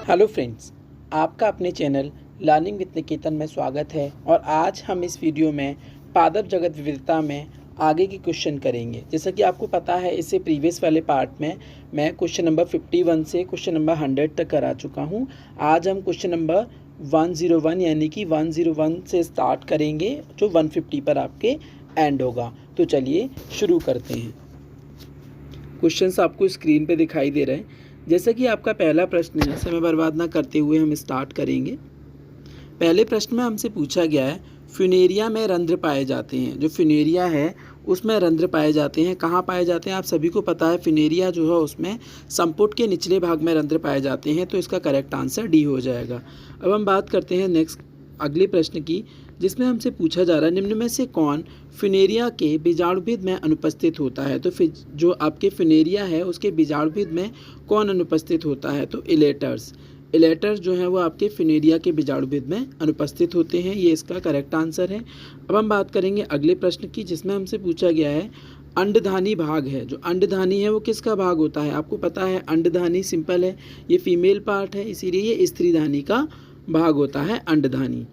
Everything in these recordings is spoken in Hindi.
हेलो फ्रेंड्स, आपका अपने चैनल लर्निंग विद निकेतन में स्वागत है। और आज हम इस वीडियो में पादप जगत विविधता में आगे की क्वेश्चन करेंगे। जैसा कि आपको पता है, इससे प्रीवियस वाले पार्ट में मैं क्वेश्चन नंबर 51 से क्वेश्चन नंबर 100 तक करा चुका हूं। आज हम क्वेश्चन नंबर 101 यानी कि 101 से स्टार्ट करेंगे, जो 150 पर आपके एंड होगा। तो चलिए शुरू करते हैं। क्वेश्चंस आपको स्क्रीन पे दिखाई दे रहे हैं। जैसा कि आपका पहला प्रश्न है, समय बर्बाद ना करते हुए हम स्टार्ट करेंगे। पहले प्रश्न में हमसे पूछा गया है, फ्यूनेरिया में रंध्र पाए जाते हैं। जो फ्यूनेरिया है उसमें रंध्र पाए जाते हैं। कहाँ पाए जाते हैं आप सभी को पता है, फ्यूनेरिया जो है उसमें संपुट के निचले भाग में रंध्र पाए जाते हैं। तो इसका करेक्ट आंसर डी हो जाएगा। अब हम बात करते हैं नेक्स्ट अगले प्रश्न की, जिसमें हमसे पूछा जा रहा है, निम्न में से कौन फ्यूनेरिया के बीजाणुभिद में अनुपस्थित होता है। तो जो आपके फ्यूनेरिया है उसके बीजाणुभिद में कौन अनुपस्थित होता है। तो इलेटर्स जो है वो आपके फ्यूनेरिया के बीजाणुभिद में अनुपस्थित होते हैं। ये इसका करेक्ट आंसर है। अब हम बात करेंगे अगले प्रश्न की, जिसमें हमसे पूछा गया है, अंडधानी भाग है। जो अंडधानी है वो किसका भाग होता है। आपको पता है अंडधानी सिंपल है, ये फीमेल पार्ट है, इसीलिए ये स्त्रीधानी का भाग होता है अंडधानी।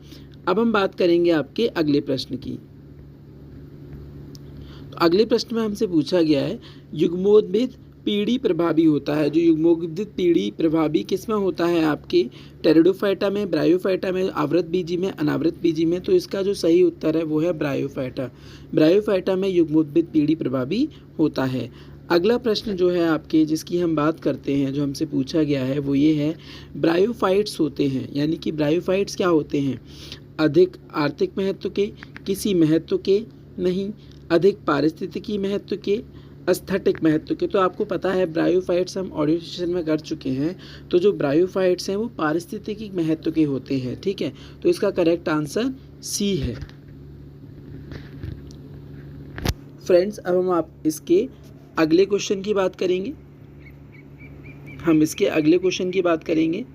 अब हम बात करेंगे आपके अगले प्रश्न की। तो अगले प्रश्न में हमसे पूछा गया है, युग्मोद्भिद पीढ़ी प्रभावी होता है। जो युग्मोद्भिद पीढ़ी प्रभावी किसमें होता है, आपके टेरिडोफाइटा में, ब्रायोफाइटा में, आवृत बीजी में, अनावृत बीजी में। तो इसका जो सही उत्तर है वो है ब्रायोफाइटा। ब्रायोफाइटा में युग्मोद्भिद पीढ़ी प्रभावी होता है। अगला प्रश्न जो है आपके, जिसकी हम बात करते हैं, जो हमसे पूछा गया है वो ये है, ब्रायोफाइट्स होते हैं, यानी कि ब्रायोफाइट्स क्या होते हैं, अधिक आर्थिक महत्व के, किसी महत्व के नहीं, अधिक पारिस्थितिकी महत्व के, एस्थेटिक महत्व के। तो आपको पता है ब्रायोफाइट्स हम ऑडियो सेशन में कर चुके हैं। तो जो ब्रायोफाइट्स हैं वो पारिस्थितिकी महत्व के होते हैं, ठीक है। तो इसका करेक्ट आंसर सी है। फ्रेंड्स, अब हम आप इसके अगले क्वेश्चन की बात करेंगे।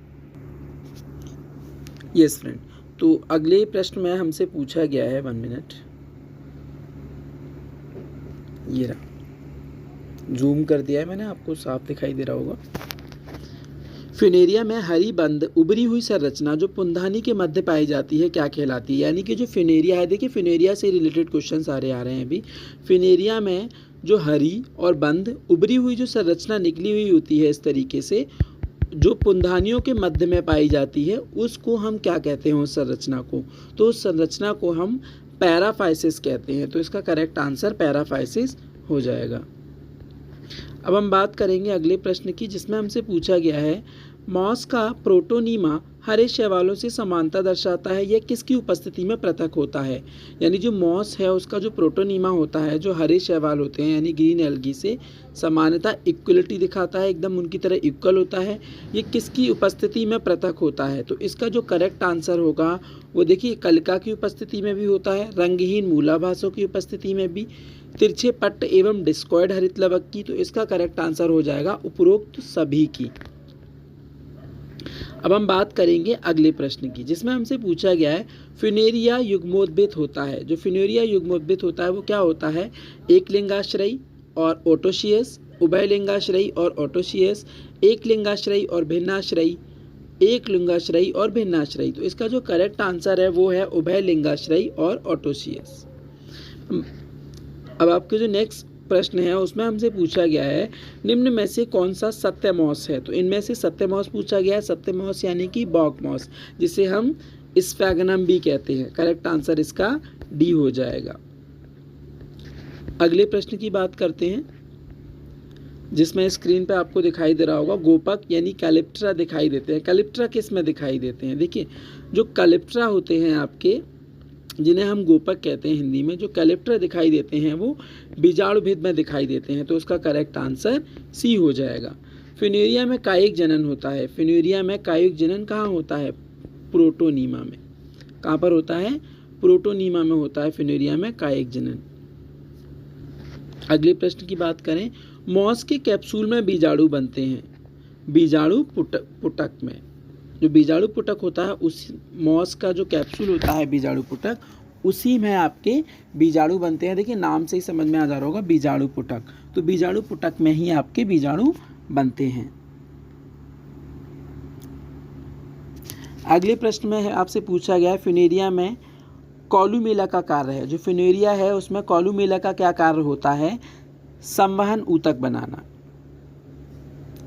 यस फ्रेंड, तो अगले प्रश्न में हमसे पूछा गया है, 1 मिनट, ये रहा, जूम कर दिया है मैंने, आपको साफ दिखाई दे रहा होगा। फ्यूनेरिया में हरी बंद उभरी हुई संरचना जो पुंधानी के मध्य पाई जाती है क्या कहलाती है। यानी कि जो फ्यूनेरिया है, देखिए फ्यूनेरिया से रिलेटेड क्वेश्चन सारे आ रहे हैं अभी। फ्यूनेरिया में जो हरी और बंद उभरी हुई जो संरचना निकली हुई होती है, इस तरीके से जो पुंधानियों के मध्य में पाई जाती है, उसको हम क्या कहते हैं, उस संरचना को। तो उस संरचना को हम पैराफाइसिस कहते हैं। तो इसका करेक्ट आंसर पैराफाइसिस हो जाएगा। अब हम बात करेंगे अगले प्रश्न की, जिसमें हमसे पूछा गया है, मॉस का प्रोटोनीमा हरे शैवालों से समानता दर्शाता है, यह किसकी उपस्थिति में पृथक होता है। यानी जो मॉस है उसका जो प्रोटोनीमा होता है, जो हरे शैवाल होते हैं यानी ग्रीन एल्गी से समानता, इक्वलिटी दिखाता है, एकदम उनकी तरह इक्वल होता है, ये किसकी उपस्थिति में पृथक होता है। तो इसका जो करेक्ट आंसर होगा वो देखिए, कलिका की उपस्थिति में भी होता है, रंगहीन मूलाभासों की उपस्थिति में भी, तिरछे पट्ट एवं डिस्कॉइड हरित लवक की। तो इसका करेक्ट आंसर हो जाएगा उपरोक्त सभी की। अब हम बात करेंगे अगले प्रश्न की, जिसमें हमसे पूछा गया है, फ्यूनेरिया युग्मोद्भिद होता है। जो फ्यूनेरिया युग्मोद्भिद होता है वो क्या होता है, एक लिंगाश्रयी और ओटोशियस, उभय लिंगाश्रयी और ओटोशियस, एक लिंगाश्रयी और भिन्नाश्रयी, एक लिंगाश्रयी और भिन्नाश्रयी। तो इसका जो करेक्ट आंसर है वो है उभय लिंगाश्रयी और ओटोशियस। अब आपके जो नेक्स्ट प्रश्न है उसमें हमसे पूछा गया है, निम्न में से कौन सा सत्यमॉस है। तो इनमें से सत्यमॉस पूछा गया है। सत्यमॉस यानी कि बॉक मॉस, जिसे हम स्फैगनम भी कहते हैं। करेक्ट आंसर इसका डी हो जाएगा। अगले प्रश्न की बात करते हैं, जिसमें स्क्रीन पे आपको दिखाई दे रहा होगा, गोपक यानी कैलिप्ट्रा दिखाई देते हैं। कैलिप्ट्रा किस में दिखाई देते हैं, देखिए जो कैलिप्ट्रा होते हैं आपके, जिन्हें हम गोपक कहते हैं हिंदी में, जो कैलिप्ट्रा दिखाई देते हैं वो बीजाणुभिद में दिखाई देते हैं। तो उसका करेक्ट आंसर सी हो जाएगा। फ्यूनेरिया में कायिक जनन होता है। फ्यूनेरिया में कायिक जनन कहाँ होता है, प्रोटोनीमा में। कहाँ पर होता है, प्रोटोनीमा में होता है फ्यूनेरिया में कायिक जनन। अगले प्रश्न की बात करें, मॉस के कैप्सूल में बीजाणु बनते हैं, बीजाणु पुटक में। जो बीजाणु पुटक होता है, उस मॉस का जो कैप्सूल होता है बीजाणु पुटक, उसी में आपके बीजाणु बनते हैं। देखिए नाम से ही समझ में आ जा रहा होगा, बीजाणु पुटक। तो बीजाणु पुटक में ही आपके बीजाणु बनते हैं। अगले प्रश्न में आपसे पूछा गया है फ्यूनेरिया में कॉलूमेला का कार्य है। जो फ्यूनेरिया है उसमें कॉलूमेला का क्या कार्य होता है? संवहन ऊतक बनाना।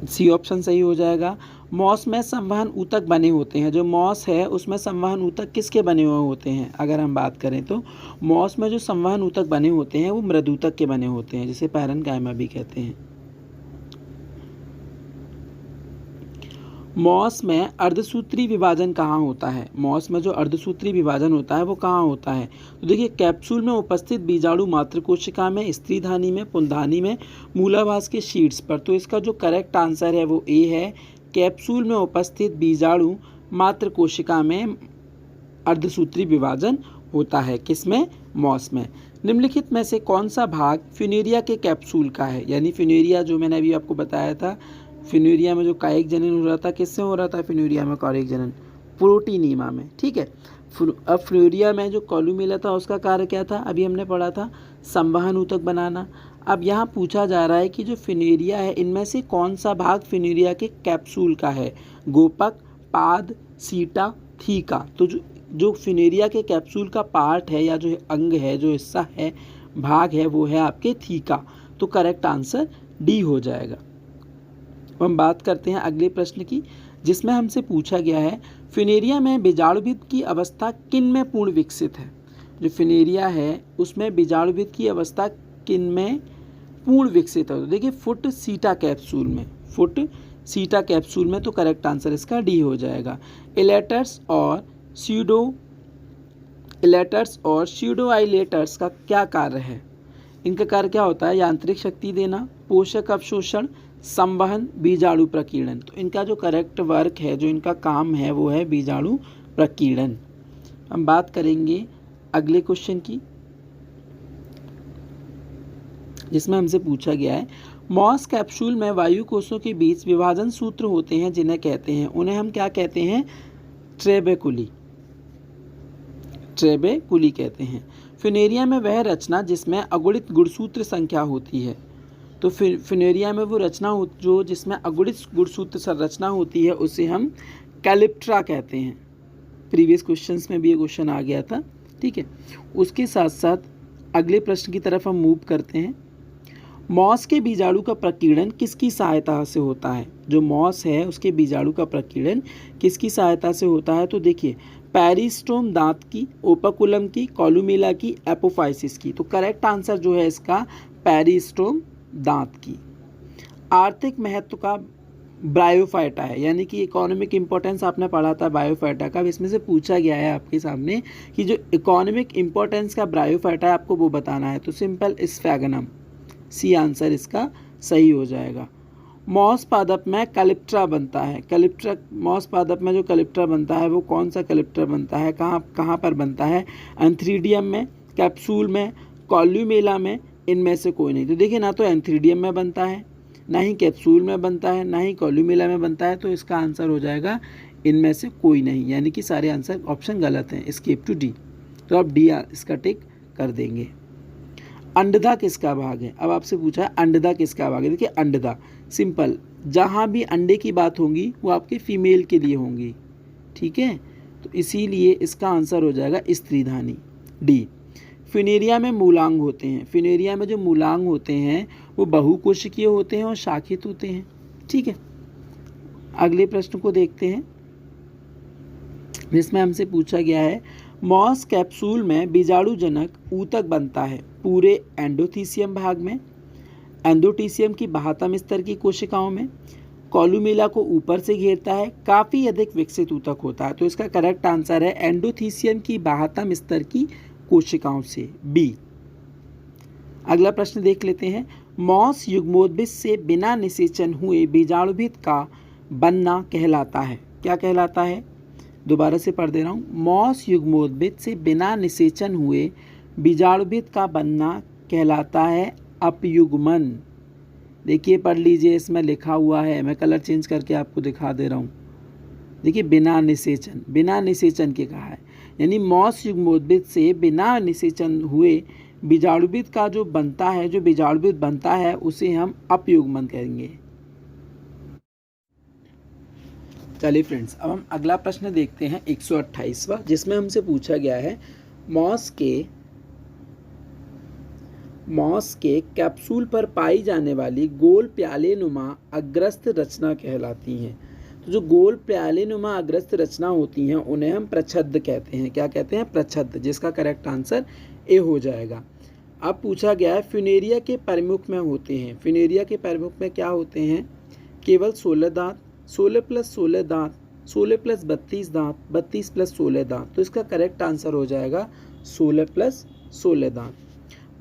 सी ऑप्शन सही हो जाएगा। मॉस में संवहन ऊतक बने होते हैं। जो मॉस है उसमें संवहन ऊतक किसके बने हुए होते हैं? अगर हम बात करें तो मॉस में जो संवहन ऊतक बने होते हैं वो मृदूतक के बने होते हैं, जिसे पैरेन्काइमा भी कहते हैं। मॉस में अर्धसूत्री विभाजन कहाँ होता है? मॉस में जो अर्धसूत्री विभाजन होता है वो कहाँ होता है? तो देखिए, कैप्सूल में उपस्थित बीजाणु मात्र कोशिका में, स्त्रीधानी में, पुंधानी में, मूलाभास के शीट्स पर। तो इसका जो करेक्ट आंसर है वो ए है। कैप्सूल में उपस्थित बीजाणु मात्र कोशिका में अर्धसूत्री विभाजन होता है। किसमें? मॉस में। निम्नलिखित में से कौन सा भाग फ्यूनेरिया के कैप्सूल का है? यानी फ्यूनेरिया जो मैंने अभी आपको बताया था, फ्यूनेरिया में जो कायिक जनन हो रहा था, किससे हो रहा था? फ्यूनेरिया में कायिक जनन प्रोटीनीमा में। ठीक है। अब फ्यूनेरिया में जो कॉलूमेला था उसका कार्य क्या था? अभी हमने पढ़ा था संवहन ऊतक बनाना। अब यहाँ पूछा जा रहा है कि जो फ्यूनेरिया है इनमें से कौन सा भाग फ्यूनेरिया के कैप्सूल का है? गोपक, पाद, सीटा, थीका। तो जो फ्यूनेरिया के कैप्सूल का पार्ट है या जो अंग है, जो हिस्सा है, भाग है, वो है आपके थीका। तो करेक्ट आंसर डी हो जाएगा। हम बात करते हैं अगले प्रश्न की, जिसमें हमसे पूछा गया है फ्यूनेरिया में बीजाणुभिद की अवस्था किन में पूर्ण विकसित है? जो फ्यूनेरिया है उसमें बीजाणुभिद की अवस्था किन में पूर्ण विकसित है? तो देखिए, फुट सीटा कैप्सूल में, फुट सीटा कैप्सूल में। तो करेक्ट आंसर इसका डी हो जाएगा। इलेटर्स और स्यूडोआइलेटर्स का क्या कार्य है? इनका कार्य क्या होता है? यांत्रिक शक्ति देना, पोषक अवशोषण, संवहन, बीजाणु प्रकीर्णन। तो इनका जो करेक्ट वर्क है, जो इनका काम है, वो है बीजाणु प्रकीर्णन। हम बात करेंगे अगले क्वेश्चन की, जिसमें हमसे पूछा गया है मॉस कैप्सूल में वायु कोषों के बीच विभाजन सूत्र होते हैं जिन्हें कहते हैं, उन्हें हम क्या कहते हैं? ट्रेबेकुली कहते हैं। फ्यूनेरिया में वह रचना जिसमें अगुणित गुणसूत्र संख्या होती है। तो फ्यूनेरिया में वो रचना जो जिसमें अगुणित गुणसूत्र संरचना होती है उसे हम कैलिप्ट्रा कहते हैं। प्रीवियस क्वेश्चंस में भी ये क्वेश्चन आ गया था। ठीक है। उसके साथ साथ अगले प्रश्न की तरफ हम मूव करते हैं। मॉस के बीजाणु का प्रकीर्णन किसकी सहायता से होता है? जो मॉस है उसके बीजाणु का प्रकीर्णन किसकी सहायता से होता है? तो देखिए, पेरिस्टोम दांत की, ओपर्कुलम की, कॉलूमेला की, एपोफाइसिस की। तो करेक्ट आंसर जो है इसका पेरिस्टोम दांत की। आर्थिक महत्व का ब्रायोफाइटा है, यानी कि इकोनॉमिक इंपॉर्टेंस आपने पढ़ा था बायोफाइटा का। इसमें से पूछा गया है आपके सामने कि जो इकोनॉमिक इंपॉर्टेंस का ब्रायोफाइटा है आपको वो बताना है। तो सिंपल स्फेगनम, सी आंसर इसका सही हो जाएगा। मॉस पादप में कैलिप्ट्रा बनता है। मॉस पादप में जो कैलिप्ट्रा बनता है वो कौन सा कैलिप्ट्रा बनता है? कहाँ पर बनता है? एंथ्रीडियम में, कैप्सूल में, कॉल्यूमेला में, इनमें से कोई नहीं। तो देखिए, ना तो एंथ्रीडियम में बनता है, ना ही कैप्सूल में बनता है, ना ही कॉल्यूमेला में बनता है। तो इसका आंसर हो जाएगा इनमें से कोई नहीं, यानी कि सारे आंसर ऑप्शन गलत हैं। Skip to D. तो आप डी इसका टिक कर देंगे। अंडदा किसका भाग है? अब आपसे पूछा है अंडदा किसका भाग है। देखिए, अंडदा सिंपल, जहाँ भी अंडे की बात होगी वो आपके फीमेल के लिए होंगी। ठीक है। तो इसीलिए इसका आंसर हो जाएगा स्त्रीधानी, डी। फ्यूनेरिया में मूलांग होते हैं। फ्यूनेरिया में जो मूलांग होते हैं वो बहुकोशिकीय होते हैं और शाखित होते हैं। ठीक है। अगले प्रश्न को देखते हैं, जिसमें हमसे पूछा गया है मॉस कैप्सूल में बीजाणुजनक ऊतक बनता है पूरे एंडोथीसियम भाग में, एंडोथीसियम की बाह्यतम स्तर की कोशिकाओं में, कॉलूमेला को ऊपर से घेरता है, काफ़ी अधिक विकसित ऊतक होता है। तो इसका करेक्ट आंसर है एंडोथीसियम की बाह्यतम स्तर की कोशिकाओं से, बी। अगला प्रश्न देख लेते हैं। मॉस युग्मोद्भिद से बिना निषेचन हुए बीजाणुभिद का बनना कहलाता है। क्या कहलाता है? दोबारा से पढ़ दे रहा हूँ। मॉस युग्मोद्भिद से बिना निषेचन हुए बीजाणुभिद का बनना कहलाता है अपयुग्मन। देखिए, पढ़ लीजिए, इसमें लिखा हुआ है, मैं कलर चेंज करके आपको दिखा दे रहा हूँ। देखिए, बिना निषेचन के कहा है, यानी मॉस युग्मोद्भिद से बिना निषेचन हुए बीजाणुभिद का जो बनता है, जो बीजाणुभिद बनता है उसे हम अपयुग्मन कहेंगे। चलिए फ्रेंड्स, अब हम अगला प्रश्न देखते हैं 128वां, जिसमें हमसे पूछा गया है मॉस के कैप्सूल पर पाई जाने वाली गोल प्याले नुमा अग्रस्त रचना कहलाती हैं। तो जो गोल प्याले नुमा अग्रस्त रचना होती हैं उन्हें हम प्रच्छद कहते हैं। क्या कहते हैं? प्रच्छद, जिसका करेक्ट आंसर ए हो जाएगा। अब पूछा गया है फ्यूनेरिया के प्रमुख में होते हैं। फ्यूनेरिया के प्रमुख में क्या होते हैं? केवल 16 दांत, 16 + 16 दांत, 16 + 32 दांत, 32 + 16 दांत। तो इसका करेक्ट आंसर हो जाएगा 16 + 16 दांत।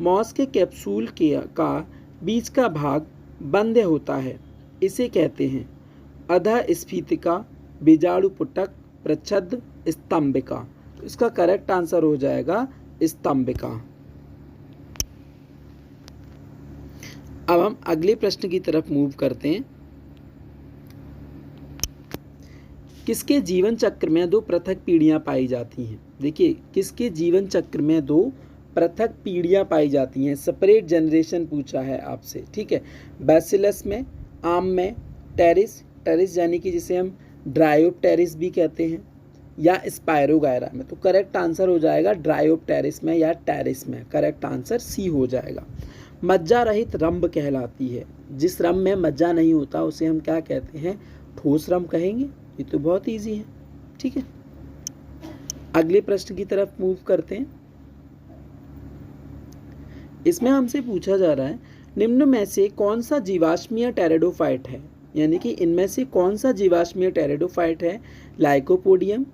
मॉस के कैप्सूल का बीच का भाग बंद होता है, इसे कहते हैं अधःस्फीतिका, बीजाणुपुटक, प्रच्छद, स्तंभिका। तो इसका करेक्ट आंसर हो जाएगा स्तंभिका। अब हम अगले प्रश्न की तरफ मूव करते हैं। किसके जीवन चक्र में 2 पृथक पीढ़ियां पाई जाती हैं? देखिए, किसके जीवन चक्र में 2 पृथक पीढ़ियां पाई जाती हैं? सेपरेट जनरेशन पूछा है आपसे, ठीक है। बैसिलस में, आम में, टेरिस यानी कि जिसे हम ड्रायोप्टेरिस भी कहते हैं, या स्पायरोगायरा में। तो करेक्ट आंसर हो जाएगा ड्रायोप्टेरिस में या टेरिस में। करेक्ट आंसर सी हो जाएगा। मज्जा रहित रंभ कहलाती है। जिस रंभ में मज्जा नहीं होता उसे हम क्या कहते हैं? ठोस रंभ कहेंगे। ये तो बहुत ईजी है, ठीक है। अगले प्रश्न की तरफ मूव करते हैं। इसमें हमसे पूछा जा रहा है निम्न में से कौन सा जीवाश्मीय टेरिडोफाइट है? यानी कि इनमें से कौन सा जीवाश्मीय टेरिडोफाइट है? Lycopodium,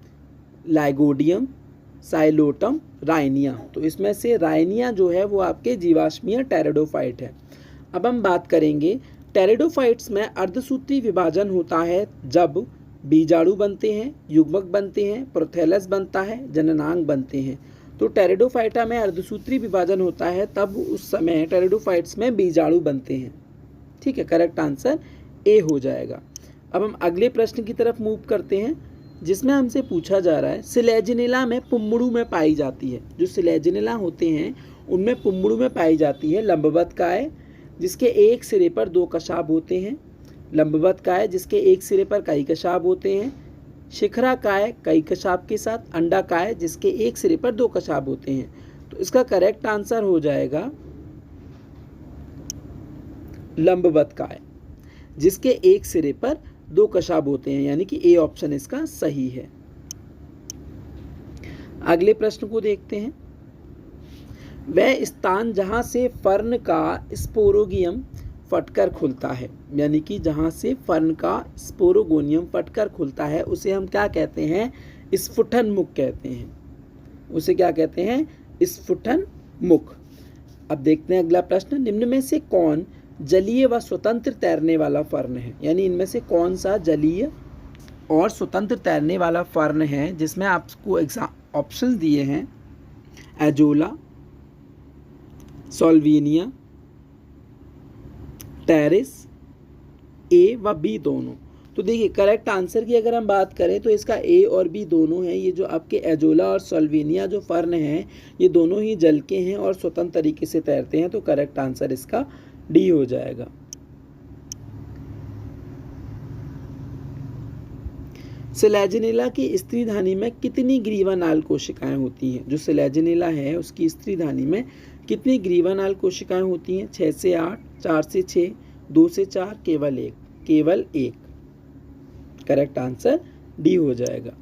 Lygodium, Psilotum, Rhynia. तो इसमें से राइनिया जो है वो आपके जीवाश्मीय टेरिडोफाइट है। अब हम बात करेंगे टेरिडोफाइट्स में अर्धसूत्री विभाजन होता है जब बीजाणु बनते हैं, युग्मक बनते हैं, प्रोथैलस बनता है, जननांग बनते हैं। तो टेरिडोफाइटा में अर्धसूत्री विभाजन होता है तब उस समय टेरिडोफाइट्स में बीजाणु बनते हैं, ठीक है। करेक्ट आंसर ए हो जाएगा। अब हम अगले प्रश्न की तरफ मूव करते हैं, जिसमें हमसे पूछा जा रहा है सिलेजिनिला में पुंबड़ू में पाई जाती है। जो सिलेजिनिला होते हैं उनमें पुंबड़ू में पाई जाती है लंबवत काय, जिसके एक सिरे पर 2 कशाब होते हैं। लंबवत काय जिसके एक सिरे पर कई कशाब होते हैं। शिखरा काय कई कशाब के साथ। अंडा काय जिसके एक सिरे पर 2 कशाब होते हैं। तो इसका करेक्ट आंसर हो जाएगा लंबवत काय, जिसके एक सिरे पर 2 कशाब होते हैं, यानी कि ए ऑप्शन इसका सही है। अगले प्रश्न को देखते हैं। वह स्थान जहां से फर्न का स्पोरोगियम फटकर खुलता है, यानी कि जहां से फर्न का स्पोरोगोनियम फटकर खुलता है उसे हम क्या कहते हैं? स्फुटन मुख कहते हैं। उसे क्या कहते हैं? स्फुटन मुख। अब देखते हैं अगला प्रश्न। निम्न में से कौन जलीय व स्वतंत्र तैरने वाला फर्न है? यानी इनमें से कौन सा जलीय और स्वतंत्र तैरने वाला फर्न है, जिसमें आपको ऑप्शन दिए हैं एजोला, सॉल्विनिया, टेरिस, ए व बी दोनों। तो देखिए, करेक्ट आंसर की अगर हम बात करें तो इसका ए और बी दोनों हैं। ये जो आपके एजोला और सॉल्विनिया जो फर्न हैं ये दोनों ही जल के हैं और स्वतंत्र तरीके से तैरते हैं। तो करेक्ट आंसर इसका डी हो जाएगा। सिलेजिनिला की स्त्री धानी में कितनी ग्रीवानाल कोशिकाएं होती हैं? जो सिलेजिनिला है उसकी स्त्री धानी में कितनी ग्रीवानाल कोशिकाएं होती हैं? 6 से 8, 4 से 6, 2 से 4, केवल 1? केवल 1। करेक्ट आंसर डी हो जाएगा।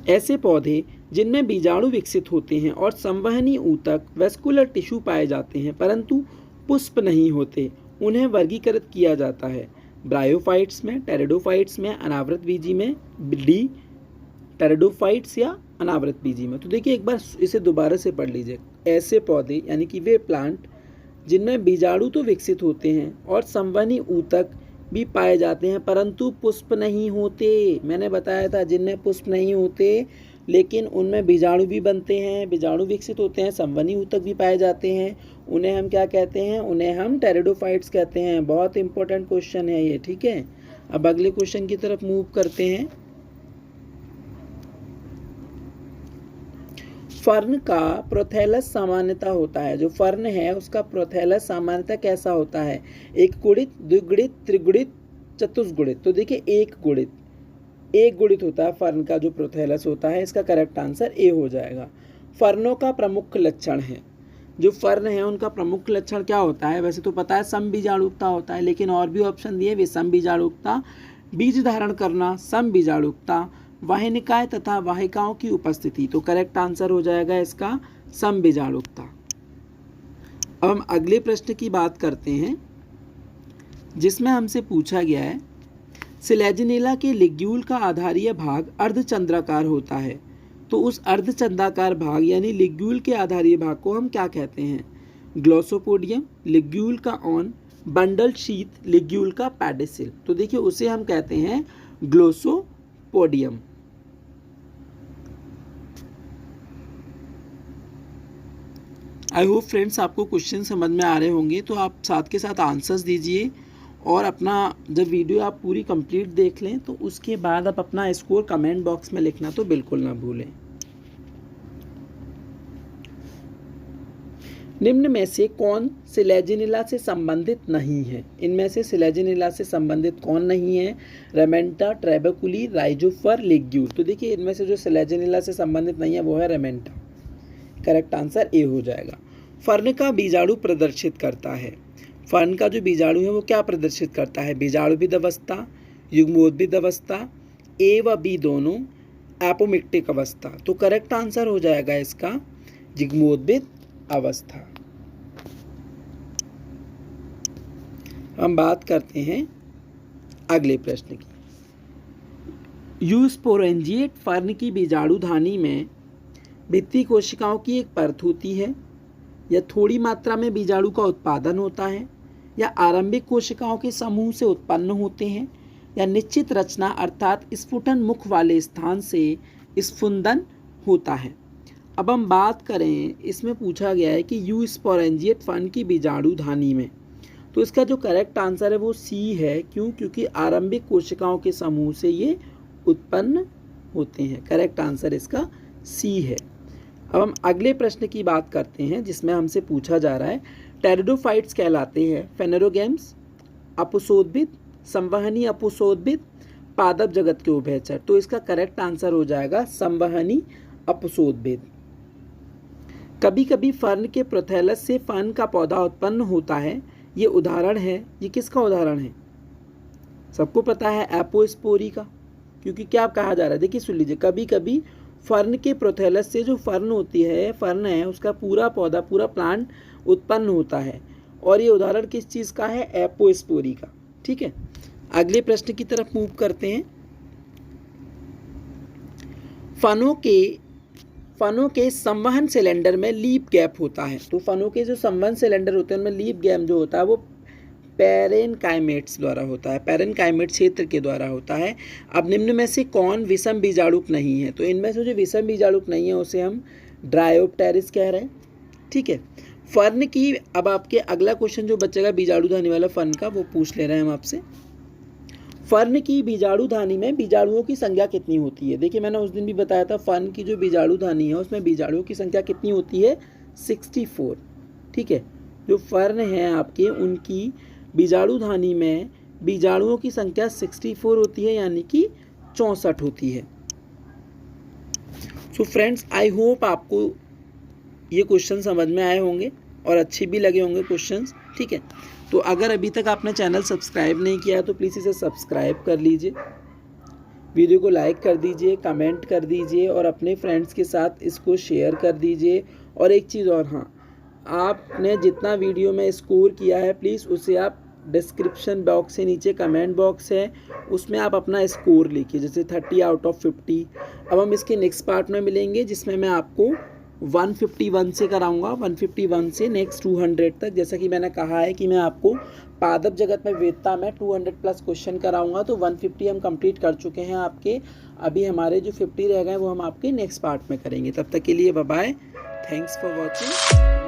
ऐसे पौधे जिनमें बीजाणु विकसित होते हैं और संवहनी ऊतक वेस्कुलर टिश्यू पाए जाते हैं परंतु पुष्प नहीं होते, उन्हें वर्गीकृत किया जाता है ब्रायोफाइट्स में, टेरिडोफाइट्स में, अनावृत बीजी में, डी टेरिडोफाइट्स या अनावृत बीजी में। तो देखिए, एक बार इसे दोबारा से पढ़ लीजिए। ऐसे पौधे यानी कि वे प्लांट जिनमें बीजाणु तो विकसित होते हैं और संवहनी ऊतक भी पाए जाते हैं परंतु पुष्प नहीं होते। मैंने बताया था जिनमें पुष्प नहीं होते लेकिन उनमें बीजाणु भी बनते हैं, बीजाणु विकसित होते हैं, संवहनी ऊतक भी पाए जाते हैं, उन्हें हम क्या कहते हैं? उन्हें हम टेरिडोफाइट्स कहते हैं। बहुत इंपॉर्टेंट क्वेश्चन है ये, ठीक है। अब अगले क्वेश्चन की तरफ मूव करते हैं। फर्न का प्रोथैलस सामान्यतः होता है, जो फर्न है उसका प्रोथैलस सामान्यतः कैसा होता है? एक गुणित, द्विगुणित, त्रिगुणित, चतुष्गुणित। तो देखिए एक गुणित होता है फर्न का जो प्रोथैलस होता है। इसका करेक्ट आंसर ए हो जाएगा। फर्नों का प्रमुख लक्षण है, जो फर्न है उनका प्रमुख लक्षण क्या होता है? वैसे तो पता है समबीजाणुकता होता है, लेकिन और भी ऑप्शन दिए विषम बीजाणुकता, बीज धारण करना, समबीजाणुकता, वाहिनिकाएं तथा वाहिकाओं की उपस्थिति। तो करेक्ट आंसर हो जाएगा इसका समबीजाणुकता। अब हम अगले प्रश्न की बात करते हैं, जिसमें हमसे पूछा गया है सिलेजिनेला के लिग्यूल का आधारीय भाग अर्धचंद्राकार होता है, तो उस अर्धचंद्राकार भाग यानी लिग्यूल के आधारीय भाग को हम क्या कहते हैं? ग्लोसोपोडियम, लिग्यूल का ऑन, बंडल शीथ, लिग्यूल का पैडिसिल। तो देखिए उसे हम कहते हैं ग्लोसोपोडियम। आई होप फ्रेंड्स आपको क्वेश्चन समझ में आ रहे होंगे, तो आप साथ के साथ आंसर्स दीजिए और अपना जब वीडियो आप पूरी कंप्लीट देख लें तो उसके बाद आप अपना स्कोर कमेंट बॉक्स में लिखना तो बिल्कुल ना भूलें। निम्न में से कौन सिलेजिनेला से संबंधित नहीं है? इनमें से सिलेजिनेला से संबंधित कौन नहीं है? Ramenta, trabeculae, rhizophore, ligule. तो देखिए इनमें से जो सिलेजिनेला से संबंधित नहीं है वो है रेमेंटा। करेक्ट आंसर ए हो जाएगा। फर्न का बीजाणु प्रदर्शित करता है, फर्न का जो बीजाणु है वो क्या प्रदर्शित करता है? बीजाणुविद अवस्था, युग्मोद्भिद अवस्था, ए व बी दोनों, एपोमिक्टिक अवस्था। तो करेक्ट आंसर हो जाएगा इसका युग्मोद्भिद अवस्था। हम बात करते हैं अगले प्रश्न की। यूस्पोरेंजिएट फर्न की बीजाणुधानी में भित्ति कोशिकाओं की एक परत होती है, या थोड़ी मात्रा में बीजाणु का उत्पादन होता है, या आरंभिक कोशिकाओं के समूह से उत्पन्न होते हैं, या निश्चित रचना अर्थात स्फुटन मुख वाले स्थान से स्फुंदन होता है। अब हम बात करें, इसमें पूछा गया है कि यूस्पोरेंजिएट फर्न की बीजाणुधानी में, तो इसका जो करेक्ट आंसर है वो सी है। क्यों? क्योंकि आरंभिक कोशिकाओं के समूह से ये उत्पन्न होते हैं। करेक्ट आंसर इसका सी है। अब हम अगले प्रश्न की बात करते हैं, जिसमें हमसे पूछा जा रहा है टेरिडोफाइट्स कहलाते हैं फेनेरोगैम्स, अपुसोद्भिद, संवहनी अपुसोद्भिद, पादप जगत के उभयचर। तो इसका करेक्ट आंसर हो जाएगा संवहनी अपुसोद्भिद। कभी कभी फर्न के प्रोथैलस से फर्न का पौधा उत्पन्न होता है, ये उदाहरण है। ये किसका उदाहरण है? सबको पता है एपोस्पोरी का, क्योंकि क्या कहा जा रहा है? देखिए सुन लीजिए, कभी कभी फर्न के प्रोथैलस से जो फर्न होती है, फर्न है उसका पूरा पौधा, पूरा प्लांट उत्पन्न होता है, और ये उदाहरण किस चीज़ का है? एपोस्पोरी का। ठीक है, अगले प्रश्न की तरफ मूव करते हैं। फनों के संवहन सिलेंडर में लीप गैप होता है। तो फनों के जो संवहन सिलेंडर होते हैं उनमें लीप गैप जो होता है वो पैरेनकाइमेट्स द्वारा होता है, पैरेनकाइमेट क्षेत्र के द्वारा होता है। अब निम्न में से कौन विषम बीजाणुक नहीं है? तो इनमें से जो विषम बीजाणुक नहीं है उसे हम ड्रायोप्टेरिस कह रहे हैं। ठीक है, फर्न की, अब आपके अगला क्वेश्चन जो बचेगा बीजाणुधानी वाला फर्न का, वो पूछ ले रहे हैं हम आपसे। फर्न की बीजाणुधानी में बीजाणुओं की संख्या कितनी होती है? देखिए मैंने उस दिन भी बताया था, फर्न की जो बीजाणुधानी है उसमें बीजाणुओं की संख्या कितनी होती है? 64। ठीक है, जो फर्न है आपके उनकी बीजाणुधानी में बीजाणुओं की संख्या 64 होती है, यानी कि 64 होती है। सो फ्रेंड्स, आई होप आपको ये क्वेश्चन समझ में आए होंगे और अच्छे भी लगे होंगे क्वेश्चंस। ठीक है, तो अगर अभी तक आपने चैनल सब्सक्राइब नहीं किया तो प्लीज़ इसे सब्सक्राइब कर लीजिए, वीडियो को लाइक कर दीजिए, कमेंट कर दीजिए और अपने फ्रेंड्स के साथ इसको शेयर कर दीजिए। और एक चीज़ और, हाँ, आपने जितना वीडियो में स्कोर किया है प्लीज़ उसे आप डिस्क्रिप्शन बॉक्स से नीचे कमेंट बॉक्स है उसमें आप अपना स्कोर लिखिए, जैसे 30 आउट ऑफ 50। अब हम इसके नेक्स्ट पार्ट में मिलेंगे, जिसमें मैं आपको 151 से कराऊंगा, 151 से नेक्स्ट 200 तक। जैसा कि मैंने कहा है कि मैं आपको पादप जगत में विविधता में 200 प्लस क्वेश्चन कराऊंगा, तो 150 हम कंप्लीट कर चुके हैं आपके। अभी हमारे जो 50 रह गए वो हम आपके नेक्स्ट पार्ट में करेंगे। तब तक के लिए bye bye, thanks for watching.